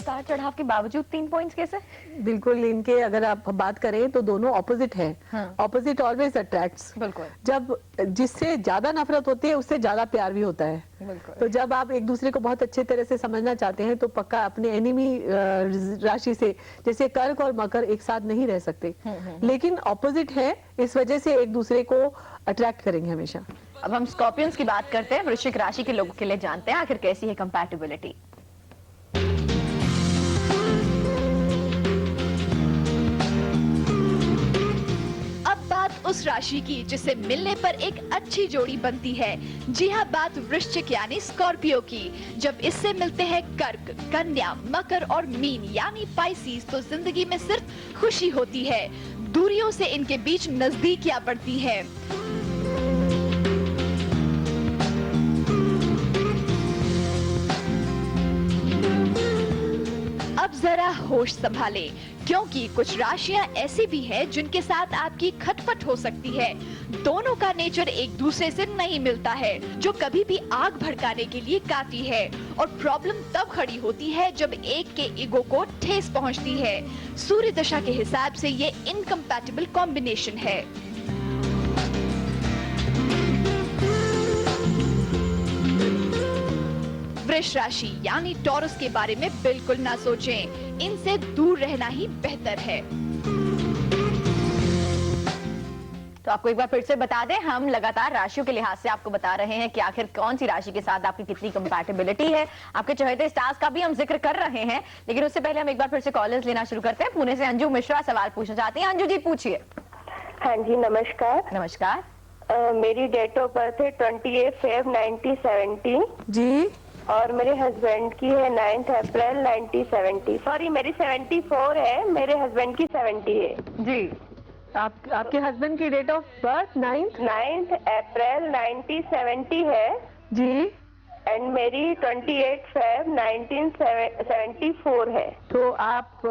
उतार चढ़ाव के बावजूद 3 पॉइंट्स कैसे? बिल्कुल, इनके अगर आप बात करें तो दोनों ऑपोजिट हैं। Opposite always attracts. बिल्कुल। जब जिससे ज्यादा नफरत होती है उससे ज्यादा प्यार भी होता है। बिल्कुल। तो जब आप एक दूसरे को बहुत अच्छे तरह से समझना चाहते हैं तो पक्का अपने एनिमी राशि से, जैसे कर्क और मकर एक साथ नहीं रह सकते, लेकिन ऑपोजिट है, इस वजह से एक दूसरे को अट्रैक्ट करेंगे हमेशा। अब हम स्कॉर्पियंस की बात करते हैं, वृश्चिक राशि के लोगों के लिए जानते हैं आखिर कैसी है कंपैटिबिलिटी। उस राशि की जिसे मिलने पर एक अच्छी जोड़ी बनती है। जी हाँ, बात वृश्चिक यानी स्कॉर्पियो की। जब इससे मिलते हैं कर्क, कन्या, मकर और मीन यानी पाइसिस, तो जिंदगी में सिर्फ खुशी होती है। दूरियों से इनके बीच नजदीकियां बढ़ती है। अब जरा होश संभालें, क्योंकि कुछ राशियां ऐसी भी हैं जिनके साथ आपकी खटपट हो सकती है। दोनों का नेचर एक दूसरे से नहीं मिलता है, जो कभी भी आग भड़काने के लिए काफी है। और प्रॉब्लम तब खड़ी होती है जब एक के ईगो को ठेस पहुंचती है। सूर्य दशा के हिसाब से ये इनकम्पैटिबल कॉम्बिनेशन है। वृष राशि यानी टॉरस के बारे में बिल्कुल ना सोचें, इनसे दूर रहना ही बेहतर है। तो आपको एक बार फिर से बता दें, हम लगातार राशियों के लिहाज से आपको बता रहे हैं कि आखिर कौन सी राशि के साथ आपकी कितनी कंपैटिबिलिटी है। आपके चहेते स्टार्स का भी हम जिक्र कर रहे हैं, लेकिन उससे पहले हम एक बार फिर से कॉलर्स लेना शुरू करते हैं। पुणे से अंजू मिश्रा सवाल पूछना चाहती हैं। अंजू जी पूछिए। हाँ जी, नमस्कार। नमस्कार। मेरी डेट ऑफ बर्थ है 28 फेब 1970 जी, और मेरे हस्बैंड की है 9 अप्रैल 1970। सॉरी, मेरी 74 है, मेरे हस्बैंड की 70 है। जी, आपके हस्बैंड की डेट ऑफ बर्थ 9 अप्रैल 1970 है जी, एंड मेरी 28 फेब 1974 है। तो आप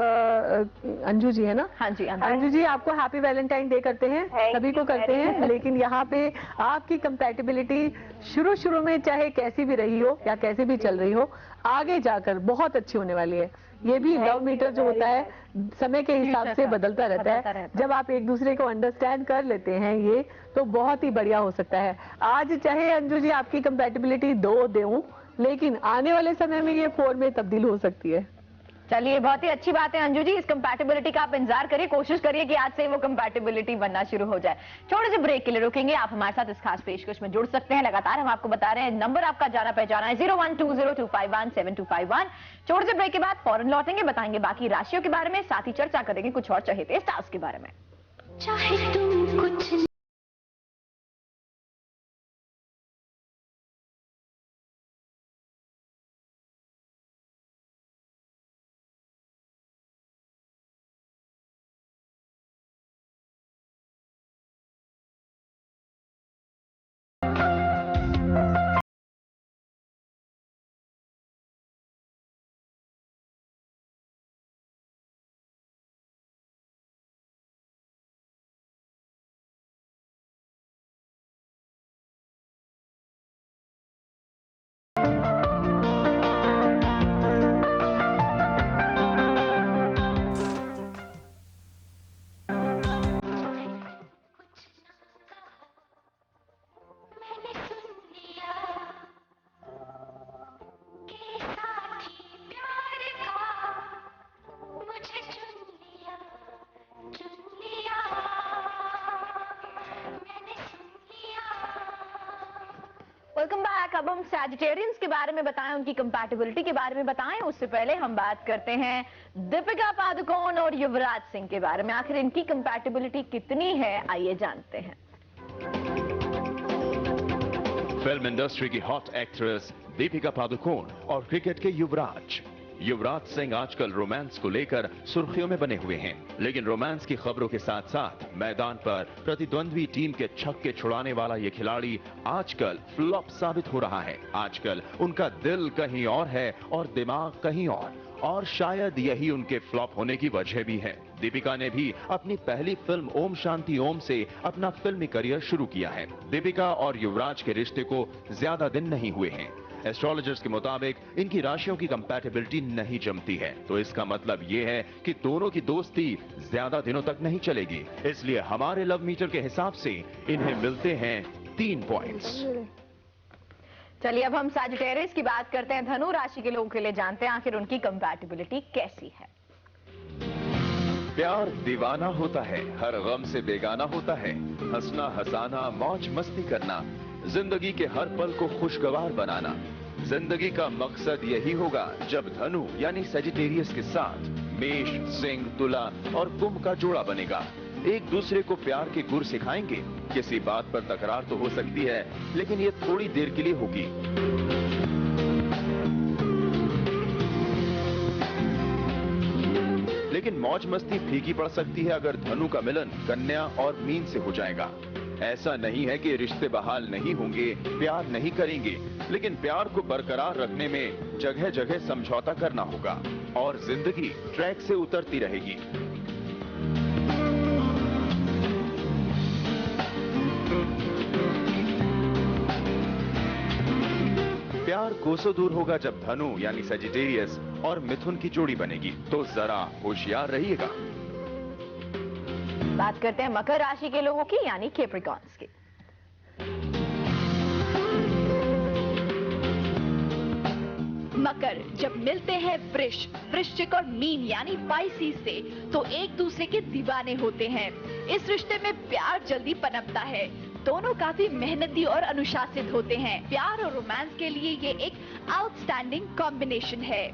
अंजू जी है ना? हाँ जी। अंजू जी, आपको हैप्पी वैलेंटाइन डे करते हैं, सभी को करते हैं। लेकिन यहाँ पे आपकी कंपैटिबिलिटी शुरू में चाहे कैसी भी रही हो या कैसी भी चल रही हो, आगे जाकर बहुत अच्छी होने वाली है। ये भी लव मीटर जो होता है समय के हिसाब से बदलता रहता है। जब आप एक दूसरे को अंडरस्टैंड कर लेते हैं ये, तो बहुत ही बढ़िया हो सकता है। आज चाहे अंजू जी आपकी कंपैटिबिलिटी 2 दूं, लेकिन आने वाले समय में ये 4 में तब्दील हो सकती है। चलिए, बहुत ही अच्छी बात है अंजू जी। इस कंपैटिबिलिटी का आप इंतजार करिए, कोशिश करिए कि आज से वो कंपैटिबिलिटी बनना शुरू हो जाए। छोटे से ब्रेक के लिए रुकेंगे, आप हमारे साथ इस खास पेशकश में जुड़ सकते हैं। लगातार हम आपको बता रहे हैं, नंबर आपका जाना पहचाना है 012025172251। छोटे से ब्रेक के बाद फौरन लौटेंगे, बताएंगे बाकी राशियों के बारे में, साथ ही चर्चा करेंगे कुछ और चहेते स्टार्स के बारे में। चाहे तुम कुछ वेलकम बैक। अब हम सैजिटेरियंस के बारे में बताएं, उनकी कंपैटिबिलिटी के बारे में बताएं। उससे पहले हम बात करते हैं दीपिका पादुकोण और युवराज सिंह के बारे में। आखिर इनकी कंपैटिबिलिटी कितनी है, आइए जानते हैं। फिल्म इंडस्ट्री की हॉट एक्ट्रेस दीपिका पादुकोण और क्रिकेट के युवराज सिंह आजकल रोमांस को लेकर सुर्खियों में बने हुए हैं। लेकिन रोमांस की खबरों के साथ साथ मैदान पर प्रतिद्वंद्वी टीम के छक्के छुड़ाने वाला ये खिलाड़ी आजकल फ्लॉप साबित हो रहा है। आजकल उनका दिल कहीं और है और दिमाग कहीं और। और शायद यही उनके फ्लॉप होने की वजह भी है। दीपिका ने भी अपनी पहली फिल्म ओम शांति ओम से अपना फिल्मी करियर शुरू किया है। दीपिका और युवराज के रिश्ते को ज्यादा दिन नहीं हुए हैं। एस्ट्रोलॉजर्स के मुताबिक इनकी राशियों की कंपैटिबिलिटी नहीं जमती है, तो इसका मतलब ये है कि दोनों की दोस्ती ज्यादा दिनों तक नहीं चलेगी। इसलिए हमारे लव मीटर के हिसाब से इन्हें मिलते हैं 3 पॉइंट्स। चलिए अब हम सैजिटेरियस की बात करते हैं। धनु राशि के लोगों के लिए जानते हैं आखिर उनकी कंपैटिबिलिटी कैसी है। प्यार दीवाना होता है, हर गम से बेगाना होता है। हंसना हंसाना मौज मस्ती करना, जिंदगी के हर पल को खुशगवार बनाना। जिंदगी का मकसद यही होगा जब धनु यानी सैजिटेरियस के साथ मेष, सिंह, तुला और कुंभ का जोड़ा बनेगा। एक दूसरे को प्यार के गुर सिखाएंगे। किसी बात पर तकरार तो हो सकती है, लेकिन ये थोड़ी देर के लिए होगी। लेकिन मौज मस्ती फीकी पड़ सकती है अगर धनु का मिलन कन्या और मीन से हो जाएगा। ऐसा नहीं है कि रिश्ते बहाल नहीं होंगे, प्यार नहीं करेंगे, लेकिन प्यार को बरकरार रखने में जगह जगह समझौता करना होगा और जिंदगी ट्रैक से उतरती रहेगी। प्यार कोसों दूर होगा जब धनु यानी सैजिटेरियस और मिथुन की जोड़ी बनेगी, तो जरा होशियार रहिएगा। बात करते हैं मकर राशि के लोगों की यानी कैप्रिकॉर्न्स की। मकर जब मिलते हैं वृष, वृश्चिक और मीन यानी पाइसेस से, तो एक दूसरे के दीवाने होते हैं। इस रिश्ते में प्यार जल्दी पनपता है। दोनों काफी मेहनती और अनुशासित होते हैं। प्यार और रोमांस के लिए ये एक आउटस्टैंडिंग कॉम्बिनेशन है।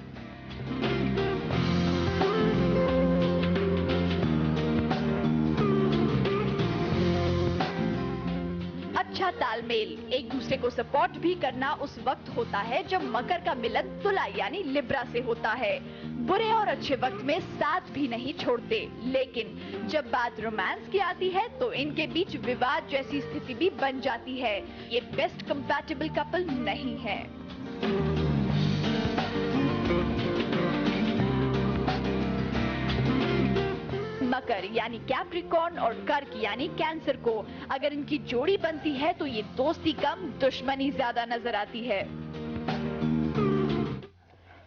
अच्छा तालमेल, एक दूसरे को सपोर्ट भी करना उस वक्त होता है जब मकर का मिलन तुला यानी लिब्रा से होता है। बुरे और अच्छे वक्त में साथ भी नहीं छोड़ते, लेकिन जब बात रोमांस की आती है तो इनके बीच विवाद जैसी स्थिति भी बन जाती है। ये बेस्ट कंपैटिबल कपल नहीं है। मकर यानी कैप्रिकॉर्न और कर्क यानी कैंसर को अगर इनकी जोड़ी बनती है तो ये दोस्ती कम दुश्मनी ज्यादा नजर आती है।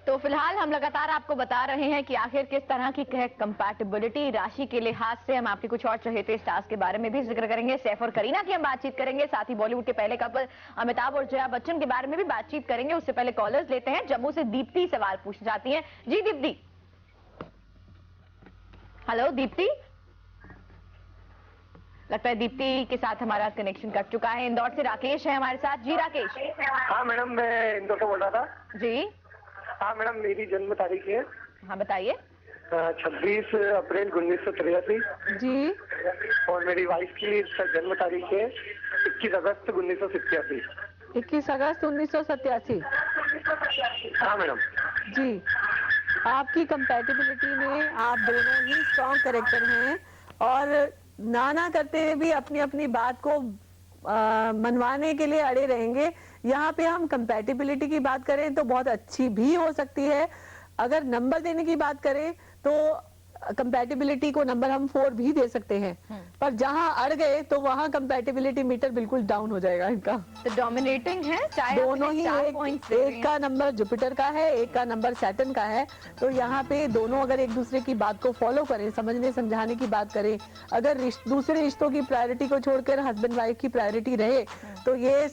तो फिलहाल हम लगातार आपको बता रहे हैं कि आखिर किस तरह की कंपैटिबिलिटी राशि के लिहाज से। हम आपके कुछ और चहेते स्टार्स के बारे में भी जिक्र करेंगे। सैफ और करीना की हम बातचीत करेंगे, साथ ही बॉलीवुड के पहले कपल अमिताभ और जया बच्चन के बारे में भी बातचीत करेंगे। उससे पहले कॉलर्स लेते हैं। जम्मू से दीप्ति सवाल पूछ जाती है। जी दीप्ति। हेलो दीप्ति, लगता है दीप्ति के साथ हमारा कनेक्शन कट चुका है। इंदौर से राकेश है हमारे साथ। जी राकेश। हाँ मैडम, मैं इंदौर से बोल रहा था। जी हाँ मैडम, मेरी जन्म तारीख है। हाँ बताइए। 26 अप्रैल 1983। जी। और मेरी वाइफ की जन्म तारीख है 21 अगस्त 1987। 21 अगस्त 1987। हाँ मैडम। जी, आपकी कंपैटिबिलिटी में आप दोनों ही स्ट्रॉन्ग कैरेक्टर हैं और नाना करते हुए भी अपनी अपनी बात को मनवाने के लिए अड़े रहेंगे। यहाँ पे हम कंपैटिबिलिटी की बात करें तो बहुत अच्छी भी हो सकती है। अगर नंबर देने की बात करें तो कंपैटिबिलिटी को नंबर हम 4 भी दे सकते हैं, पर जहां अड़ गए तो वहां कंपैटिबिलिटी मीटर बिल्कुल डाउन हो जाएगा इनका। तो डोमिनेटिंग है, चाहे दोनों ही एक का नंबर जुपिटर का है, एक का नंबर सैटर्न का है। तो यहाँ पे दोनों अगर एक दूसरे की बात को फॉलो करें, समझने समझाने की बात करें, अगर दूसरे रिश्तों की प्रायोरिटी को छोड़कर हस्बैंड वाइफ की प्रायोरिटी रहे तो ये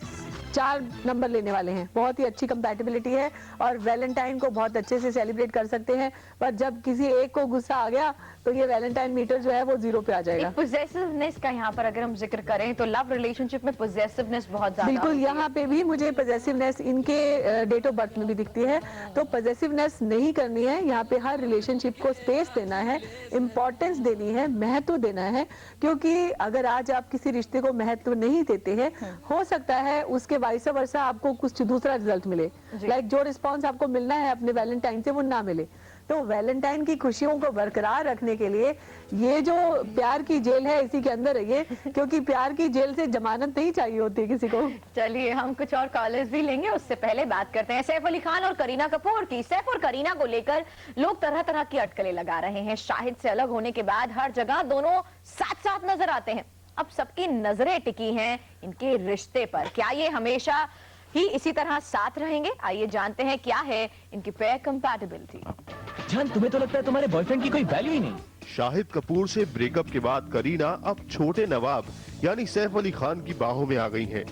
4 नंबर लेने वाले हैं। बहुत ही अच्छी कंपैटिबिलिटी है और वैलेंटाइन को बहुत अच्छे से सेलिब्रेट कर सकते हैं, पर जब किसी एक को गुस्सा आ गया तो ये वैलेंटाइन मीटर जो है वो 0 पे आ जाएगा। पॉजेसिवनेस का यहाँ पर अगर हम जिक्र करें तो लव रिलेशनशिप में पॉजेसिवनेस बहुत ज्यादा बिल्कुल, यहाँ पे भी मुझे पॉजेसिवनेस इनके डेट ऑफ बर्थ में भी दिखती है। तो पॉजेसिवनेस नहीं करनी है, यहाँ पे हर रिलेशनशिप को स्पेस देना है, इंपॉर्टेंस देनी है, महत्व देना है। क्योंकि अगर आज आप किसी रिश्ते को महत्व नहीं देते हैं, हो सकता है उसके वाइस वर्सा आपको कुछ दूसरा रिजल्ट मिले। लाइक जो रिस्पॉन्स आपको मिलना है अपने वैलेंटाइन से वो ना मिले। तो वैलेंटाइन की खुशियों को बरकरार रखने के लिए ये जो प्यार की जेल है इसी के अंदर रहिए, क्योंकि प्यार की जेल से जमानत नहीं चाहिए होती किसी को। चलिए हम कुछ और कॉलर्स भी लेंगे, उससे पहले बात करते हैं सैफ अली खान और करीना कपूर की। सैफ और करीना को लेकर लोग तरह तरह की अटकलें लगा रहे हैं। शाहिद से अलग होने के बाद हर जगह दोनों साथ साथ नजर आते हैं। अब सबकी नजरें टिकी हैं इनके रिश्ते पर। क्या ये हमेशा ही इसी तरह साथ रहेंगे? आइए जानते हैं क्या है इनकी पेयर कंपैटिबिलिटी। जान, तुम्हें तो लगता है तुम्हारे बॉयफ्रेंड की कोई वैल्यू ही नहीं। शाहिद कपूर से ब्रेकअप के बाद करीना अब छोटे नवाब यानी सैफ अली खान की बाहों में आ गई हैं।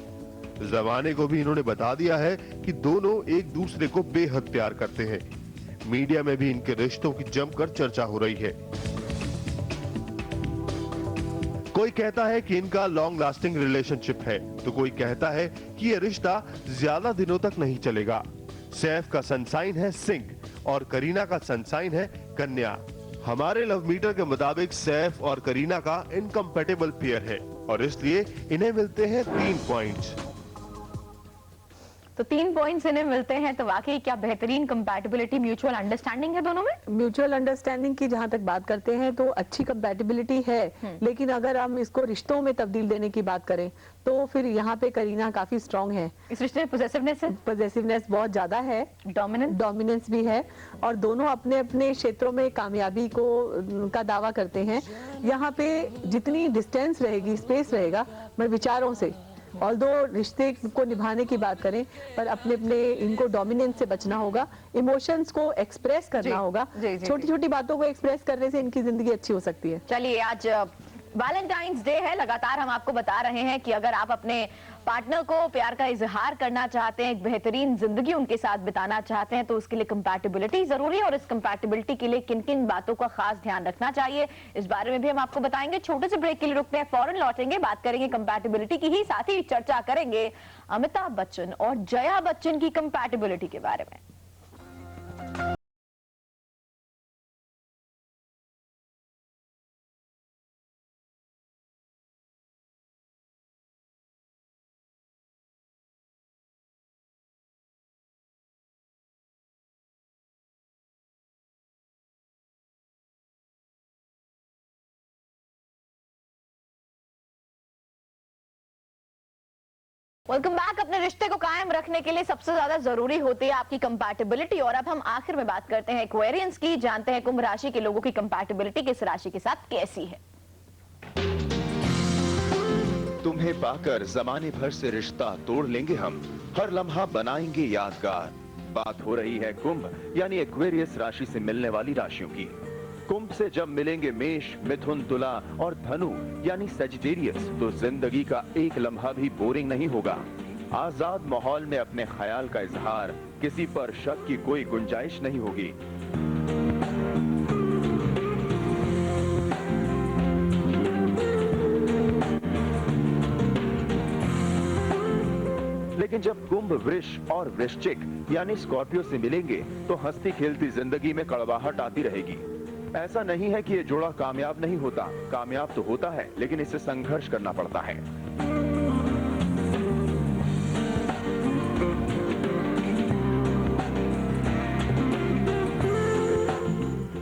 जमाने को भी इन्होंने बता दिया है कि दोनों एक दूसरे को बेहद प्यार करते हैं। मीडिया में भी इनके रिश्तों की जमकर चर्चा हो रही है। कोई कहता है कि इनका लॉन्ग लास्टिंग रिलेशनशिप है, तो कोई कहता है कि यह रिश्ता ज्यादा दिनों तक नहीं चलेगा। सैफ का सन साइन है सिंह और करीना का सन साइन है कन्या। हमारे लव मीटर के मुताबिक सैफ और करीना का इनकम्पैटिबल पेयर है और इसलिए इन्हें मिलते हैं 3 पॉइंट्स। तो 3 पॉइंट्स इन्हें मिलते हैं, तो वाकई क्या बेहतरीन कंपैटिबिलिटी, म्यूचुअल अंडरस्टैंडिंग है दोनों में। म्यूचुअल अंडरस्टैंडिंग की जहां तक बात करते हैं तो अच्छी कंपैटिबिलिटी है, लेकिन अगर हम इसको रिश्तों में तब्दील देने की बात करें तो फिर यहाँ पे करीना काफी स्ट्रांग है। इस रिश्ते में पॉजेसिवनेस बहुत ज्यादा है, डोमिनेंस भी है और दोनों अपने अपने क्षेत्रों में कामयाबी का दावा करते हैं। यहाँ पे जितनी डिस्टेंस रहेगी, स्पेस रहेगा, मैं विचारों से, ऑल्दो रिश्ते को निभाने की बात करें, पर अपने अपने इनको डोमिनेंस से बचना होगा, इमोशंस को एक्सप्रेस करना होगा। छोटी छोटी बातों को एक्सप्रेस करने से इनकी जिंदगी अच्छी हो सकती है। चलिए, आज वैलेंटाइंस डे है, लगातार हम आपको बता रहे हैं कि अगर आप अपने पार्टनर को प्यार का इजहार करना चाहते हैं, एक बेहतरीन जिंदगी उनके साथ बिताना चाहते हैं, तो उसके लिए कंपैटिबिलिटी जरूरी है। और इस कंपैटिबिलिटी के लिए किन किन बातों का खास ध्यान रखना चाहिए, इस बारे में भी हम आपको बताएंगे। छोटे से ब्रेक के लिए रुकते हैं, फौरन लौटेंगे, बात करेंगे कंपैटिबिलिटी की ही, साथ ही चर्चा करेंगे अमिताभ बच्चन और जया बच्चन की कंपैटिबिलिटी के बारे में। Welcome back. अपने रिश्ते को कायम रखने के लिए सबसे ज्यादा जरूरी होती है आपकी कंपैटिबिलिटी। और अब हम आखिर में बात करते हैं एक्वेरियंस की, जानते हैं कुंभ राशि के लोगों की कंपैटिबिलिटी किस राशि के साथ कैसी है। तुम्हें पाकर जमाने भर से रिश्ता तोड़ लेंगे हम, हर लम्हा बनाएंगे यादगार। बात हो रही है कुंभ यानी एक्वेरियस राशि से मिलने वाली राशियों की। कुंभ से जब मिलेंगे मेष, मिथुन, तुला और धनु यानी सजिटेरियस, तो जिंदगी का एक लम्हा भी बोरिंग नहीं होगा। आजाद माहौल में अपने ख्याल का इजहार, किसी पर शक की कोई गुंजाइश नहीं होगी। लेकिन जब कुंभ वृष और वृश्चिक यानी स्कॉर्पियो से मिलेंगे तो हंसती खेलती जिंदगी में कड़वाहट आती रहेगी। ऐसा नहीं है कि ये जोड़ा कामयाब नहीं होता, कामयाब तो होता है, लेकिन इसे संघर्ष करना पड़ता है।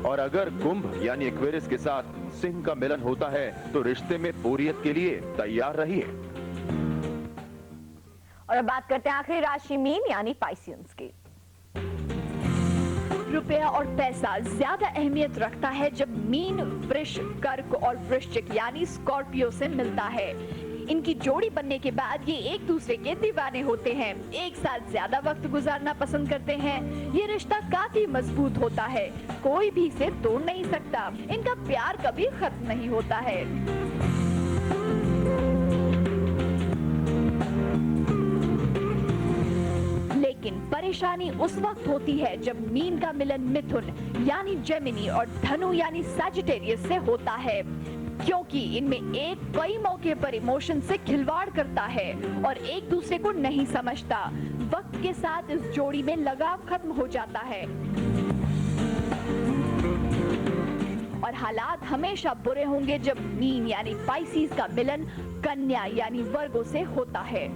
और अगर कुंभ यानी एक्वेरियस के साथ सिंह का मिलन होता है तो रिश्ते में बोरियत के लिए तैयार रहिए। और अब बात करते हैं आखिरी राशि मीन यानी पाइसियंस की। रुपया और पैसा ज्यादा अहमियत रखता है जब मीन वृष, कर्क और वृश्चिक यानी स्कॉर्पियो से मिलता है। इनकी जोड़ी बनने के बाद ये एक दूसरे के दीवाने होते हैं, एक साथ ज्यादा वक्त गुजारना पसंद करते हैं। ये रिश्ता काफी मजबूत होता है, कोई भी इसे तोड़ नहीं सकता। इनका प्यार कभी खत्म नहीं होता है। लेकिन परेशानी उस वक्त होती है जब मीन का मिलन मिथुन यानी जेमिनी और धनु यानी सजिटेरियस से होता है, क्योंकि इनमें एक कई मौके पर इमोशन से खिलवाड़ करता है और एक दूसरे को नहीं समझता। वक्त के साथ इस जोड़ी में लगाव खत्म हो जाता है और हालात हमेशा बुरे होंगे जब मीन यानी पाइसिस का मिलन कन्या यानी वर्गो से होता है।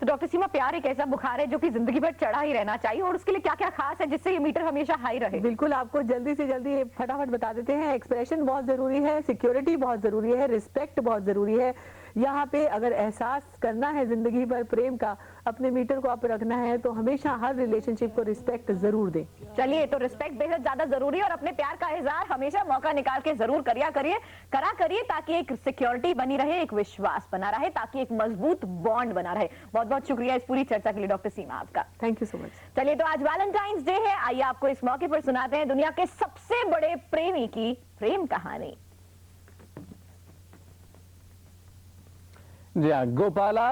तो डॉक्टर सीमा, प्यार एक ऐसा बुखार है जो कि जिंदगी भर चढ़ा ही रहना चाहिए, और उसके लिए क्या क्या खास है जिससे ये मीटर हमेशा हाई रहे? बिल्कुल, आपको जल्दी से जल्दी फटाफट बता देते हैं। एक्सप्रेशन बहुत जरूरी है, सिक्योरिटी बहुत जरूरी है, रिस्पेक्ट बहुत जरूरी है। यहाँ पे अगर एहसास करना है जिंदगी भर प्रेम का, अपने मीटर को आप रखना है तो हमेशा हर रिलेशनशिप को रिस्पेक्ट जरूर दें। चलिए, तो रिस्पेक्ट बेहद ज्यादा जरूरी है, और अपने प्यार का इजहार हमेशा मौका निकाल के जरूर करिए, ताकि एक सिक्योरिटी बनी रहे, एक विश्वास बना रहे, ताकि एक मजबूत बॉन्ड बना रहे। बहुत बहुत शुक्रिया इस पूरी चर्चा के लिए डॉक्टर सीमा आपका। Thank you so much. चलिए, तो आज वैलेंटाइंस डे है, आइए आपको इस मौके पर सुनाते हैं दुनिया के सबसे बड़े प्रेमी की प्रेम कहानी। जी हाँ, गोपाला